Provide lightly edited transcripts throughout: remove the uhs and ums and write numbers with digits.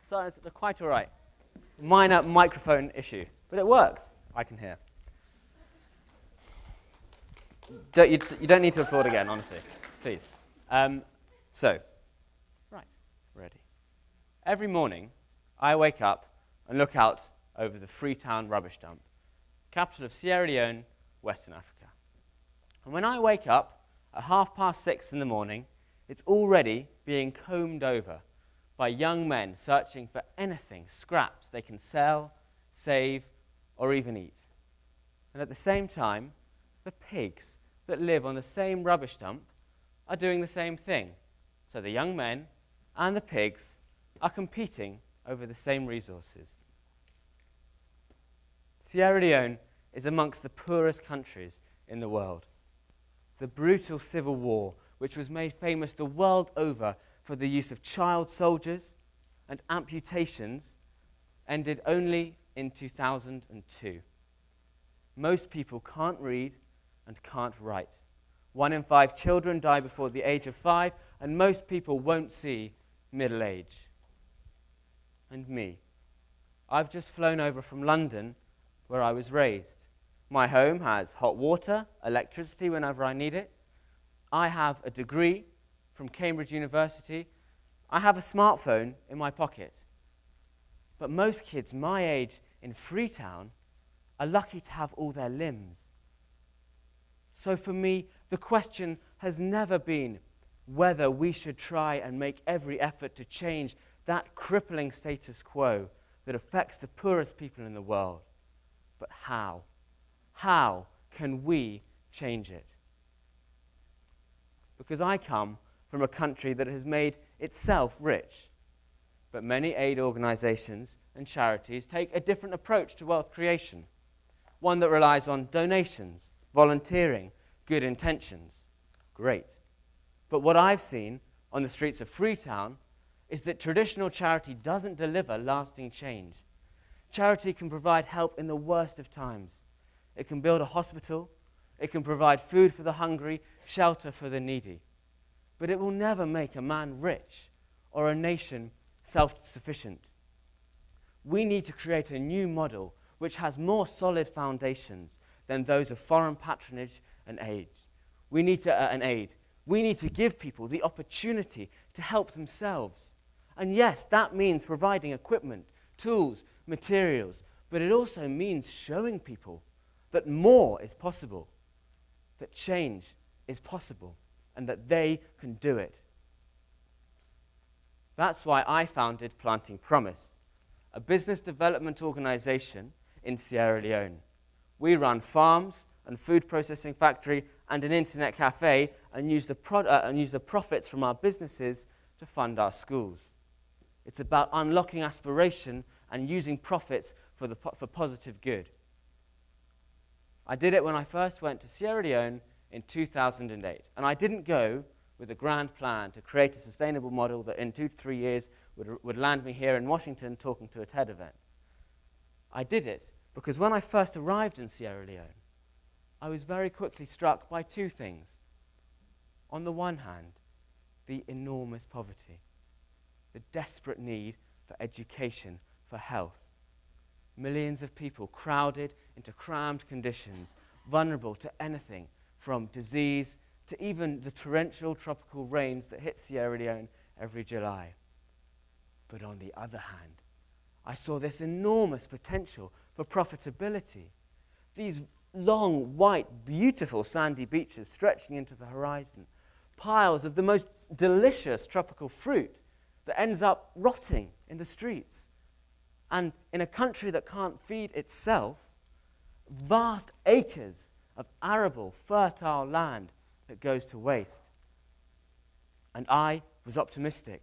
So it's quite all right. Minor microphone issue, but it works. I can hear. You don't need to applaud again, honestly. Please. Right, ready. Every morning, I wake up and look out over the Freetown rubbish dump, capital of Sierra Leone, Western Africa. And when I wake up at 6:30 in the morning, it's already being combed over by young men searching for anything, scraps they can sell, save, or even eat. And at the same time, the pigs that live on the same rubbish dump are doing the same thing. So the young men and the pigs are competing over the same resources. Sierra Leone is amongst the poorest countries in the world. The brutal civil war, which was made famous the world over for the use of child soldiers and amputations, ended only in 2002. Most people can't read and can't write. 1 in 5 children die before the age of 5, and most people won't see middle age. And me. I've just flown over from London, where I was raised. My home has hot water, electricity whenever I need it. I have a degree from Cambridge University. I have a smartphone in my pocket. But most kids my age in Freetown are lucky to have all their limbs. So for me, the question has never been whether we should try and make every effort to change that crippling status quo that affects the poorest people in the world, but how? How can we change it? Because I come from a country that has made itself rich, but many aid organizations and charities take a different approach to wealth creation, one that relies on donations, volunteering, good intentions. Great. But what I've seen on the streets of Freetown is that traditional charity doesn't deliver lasting change. Charity can provide help in the worst of times. It can build a hospital. It can provide food for the hungry, shelter for the needy. But it will never make a man rich or a nation self-sufficient. We need to create a new model which has more solid foundations than those of foreign patronage and aid. We need to give people the opportunity to help themselves. And yes, that means providing equipment, tools, materials, but it also means showing people that more is possible, that change is possible, and that they can do it. That's why I founded Planting Promise, a business development organization in Sierra Leone. We run farms and food processing factory and an internet cafe and use the profits from our businesses to fund our schools. It's about unlocking aspiration and using profits for positive good. I did it when I first went to Sierra Leone in 2008. And I didn't go with a grand plan to create a sustainable model that in 2 to 3 years would land me here in Washington talking to a TED event. I did it because when I first arrived in Sierra Leone, I was very quickly struck by 2 things. On the one hand, the enormous poverty, the desperate need for education, for health. Millions of people crowded into crammed conditions, vulnerable to anything from disease to even the torrential tropical rains that hit Sierra Leone every July. But on the other hand, I saw this enormous potential for profitability. These long, white, beautiful sandy beaches stretching into the horizon, piles of the most delicious tropical fruit that ends up rotting in the streets. And in a country that can't feed itself, vast acres of arable, fertile land that goes to waste. And I was optimistic.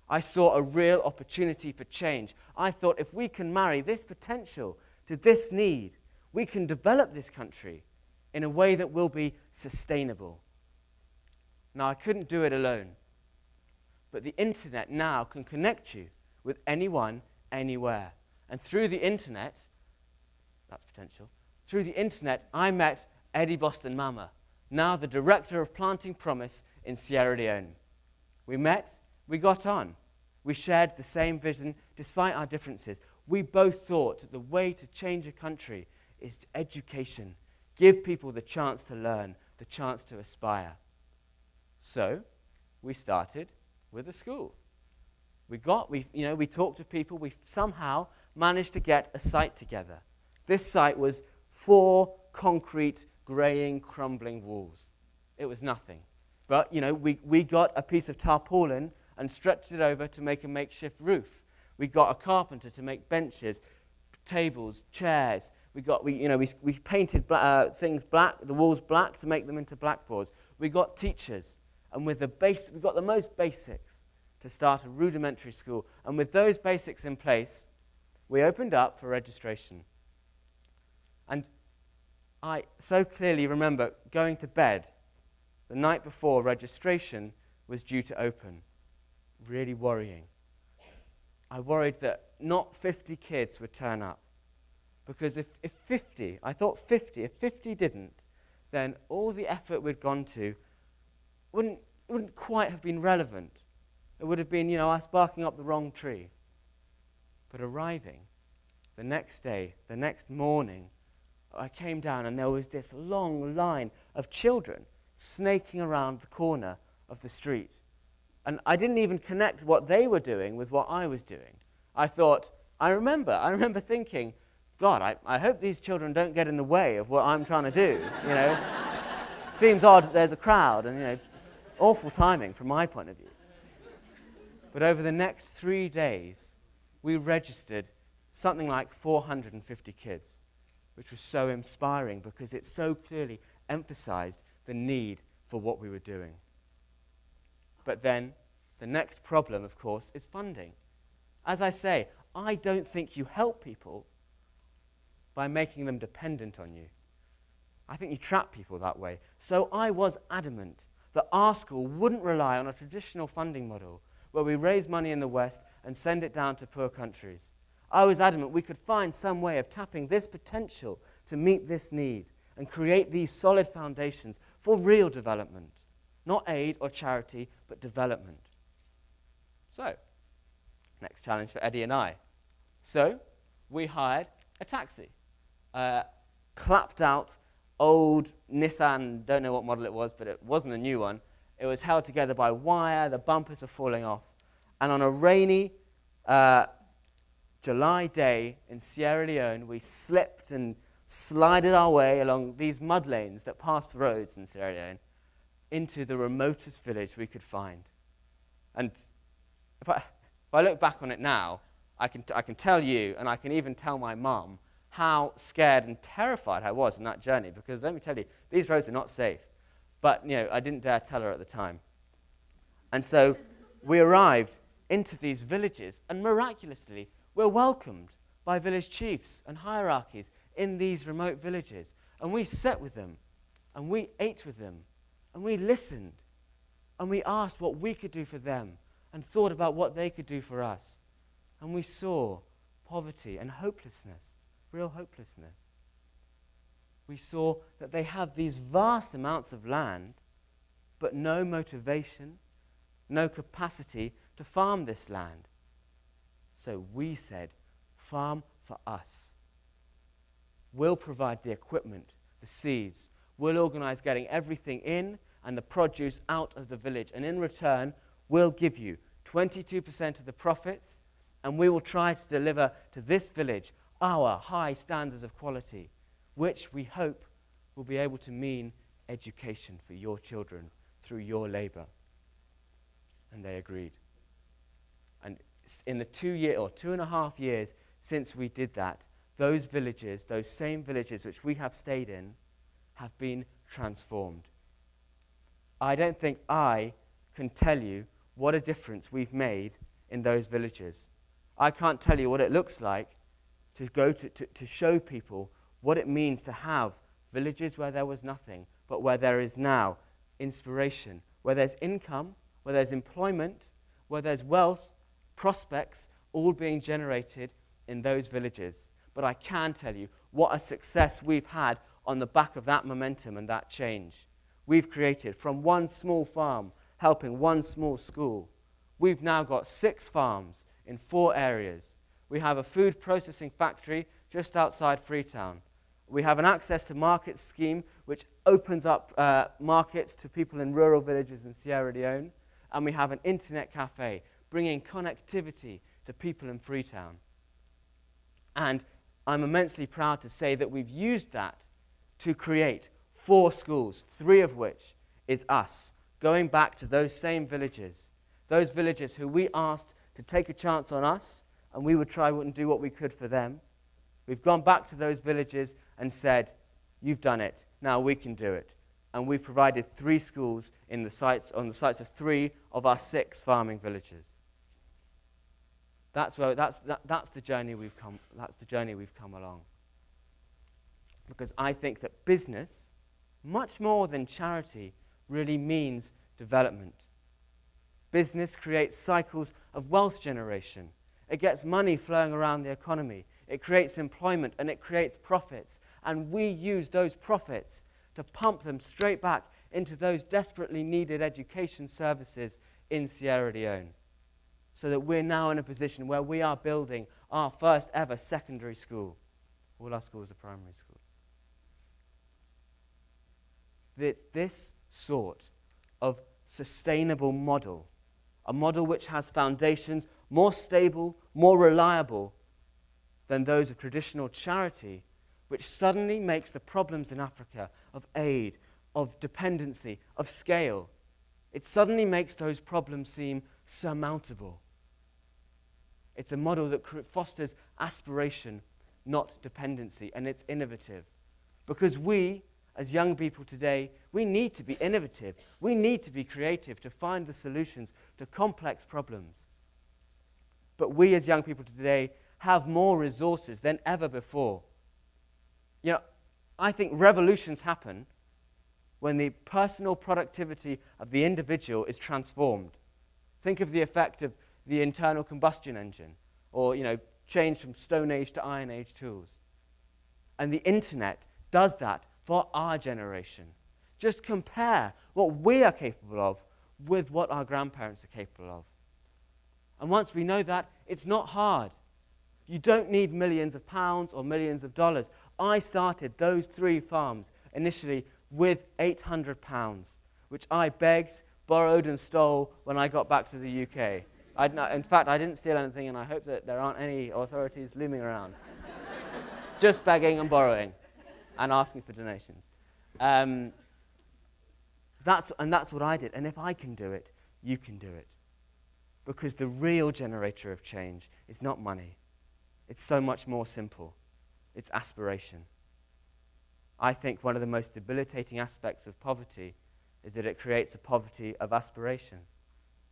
I saw a real opportunity for change. I thought if we can marry this potential to this need, we can develop this country in a way that will be sustainable. Now, I couldn't do it alone. But the internet now can connect you with anyone, anywhere. And through the internet, that's potential, through the internet, I met Eddie Boston Mama, now the director of Planting Promise in Sierra Leone. We met, we got on. We shared the same vision despite our differences. We both thought that the way to change a country is education. Give people the chance to learn, the chance to aspire. So we started with a school. We talked to people. We somehow managed to get a site together. This site was 4 concrete, greying, crumbling walls. It was nothing. But, we got a piece of tarpaulin and stretched it over to make a makeshift roof. We got a carpenter to make benches, tables, chairs. We painted things black, the walls black to make them into blackboards. We got teachers, and we got the most basics to start a rudimentary school. And with those basics in place, we opened up for registration. And I so clearly remember going to bed the night before registration was due to open, really worrying. I worried that not 50 kids would turn up. Because if 50 didn't, then all the effort we'd gone to wouldn't quite have been relevant. It would have been, us barking up the wrong tree. But arriving the next day, the next morning, I came down and there was this long line of children snaking around the corner of the street. And I didn't even connect what they were doing with what I was doing. I remember thinking, God, I hope these children don't get in the way of what I'm trying to do, Seems odd that there's a crowd and, awful timing from my point of view. But over the next 3 days, we registered something like 450 kids, which was so inspiring because it so clearly emphasized the need for what we were doing. But then, the next problem, of course, is funding. As I say, I don't think you help people by making them dependent on you. I think you trap people that way. So I was adamant that our school wouldn't rely on a traditional funding model where we raise money in the West and send it down to poor countries. I was adamant we could find some way of tapping this potential to meet this need and create these solid foundations for real development. Not aid or charity, but development. So, next challenge for Eddie and I. So, we hired a taxi. Clapped out old Nissan, don't know what model it was, but it wasn't a new one. It was held together by wire, the bumpers are falling off. And on a rainy July day in Sierra Leone, we slipped and slided our way along these mud lanes that passed roads in Sierra Leone into the remotest village we could find. And if I look back on it now, I can tell you, and I can even tell my mum, how scared and terrified I was in that journey, because let me tell you, these roads are not safe. But, I didn't dare tell her at the time. And so we arrived into these villages, and miraculously, we're welcomed by village chiefs and hierarchies in these remote villages. And we sat with them, and we ate with them, and we listened, and we asked what we could do for them, and thought about what they could do for us. And we saw poverty and hopelessness, real hopelessness. We saw that they have these vast amounts of land, but no motivation, no capacity to farm this land. So we said, farm for us. We'll provide the equipment, the seeds. We'll organize getting everything in and the produce out of the village. And in return, we'll give you 22% of the profits, and we will try to deliver to this village our high standards of quality, which we hope will be able to mean education for your children through your labor. And they agreed. And in the 2.5 years since we did that, those villages, those same villages which we have stayed in, have been transformed. I don't think I can tell you what a difference we've made in those villages. I can't tell you what it looks like to go to show people what it means to have villages where there was nothing, but where there is now inspiration, where there's income, where there's employment, where there's wealth, prospects, all being generated in those villages. But I can tell you what a success we've had on the back of that momentum and that change. We've created from one small farm, helping one small school, we've now got 6 farms in 4 areas. We have a food processing factory just outside Freetown. We have an access to markets scheme which opens up markets to people in rural villages in Sierra Leone. And we have an internet cafe bringing connectivity to people in Freetown. And I'm immensely proud to say that we've used that to create 4 schools, 3 of which is us, going back to those same villages, those villagers who we asked to take a chance on us, and we would try and do what we could for them. We've gone back to those villages and said, you've done it, now we can do it. And we've provided 3 schools on the sites of 3 of our 6 farming villages. That's the journey we've come. That's the journey we've come along. Because I think that business, much more than charity, really means development. Business creates cycles of wealth generation. It gets money flowing around the economy. It creates employment and it creates profits. And we use those profits to pump them straight back into those desperately needed education services in Sierra Leone. So that we're now in a position where we are building our first ever secondary school. All our schools are primary schools. This sort of sustainable model, a model which has foundations more stable, more reliable than those of traditional charity, which suddenly makes the problems in Africa of aid, of dependency, of scale, it suddenly makes those problems seem surmountable. It's a model that fosters aspiration, not dependency, and it's innovative. Because we, as young people today, we need to be innovative. We need to be creative to find the solutions to complex problems. But we, as young people today, have more resources than ever before. You know, I think revolutions happen when the personal productivity of the individual is transformed. Think of the effect of the internal combustion engine, or, change from Stone Age to Iron Age tools. And the internet does that for our generation. Just compare what we are capable of with what our grandparents are capable of. And once we know that, it's not hard. You don't need millions of pounds or millions of dollars. I started those 3 farms initially with £800, which I begged, borrowed and stole when I got back to the UK. In fact, I didn't steal anything, and I hope that there aren't any authorities looming around. Just begging and borrowing and asking for donations. That's what I did. And if I can do it, you can do it. Because the real generator of change is not money. It's so much more simple. It's aspiration. I think one of the most debilitating aspects of poverty is that it creates a poverty of aspiration.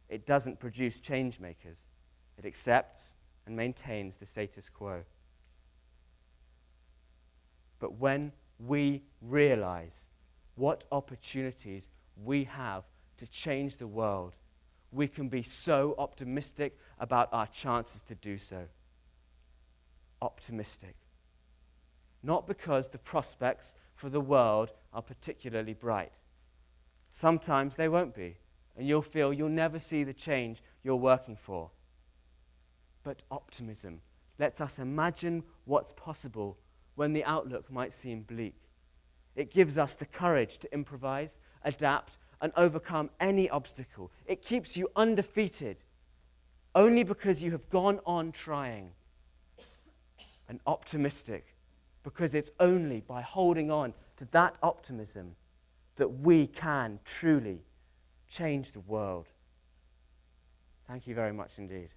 It doesn't produce change makers. It accepts and maintains the status quo. But when we realize what opportunities we have to change the world, we can be so optimistic about our chances to do so. Optimistic. Not because the prospects for the world are particularly bright. Sometimes they won't be, and you'll feel you'll never see the change you're working for. But optimism lets us imagine what's possible when the outlook might seem bleak. It gives us the courage to improvise, adapt, and overcome any obstacle. It keeps you undefeated only because you have gone on trying. And optimistic because it's only by holding on to that optimism that we can truly change the world. Thank you very much indeed.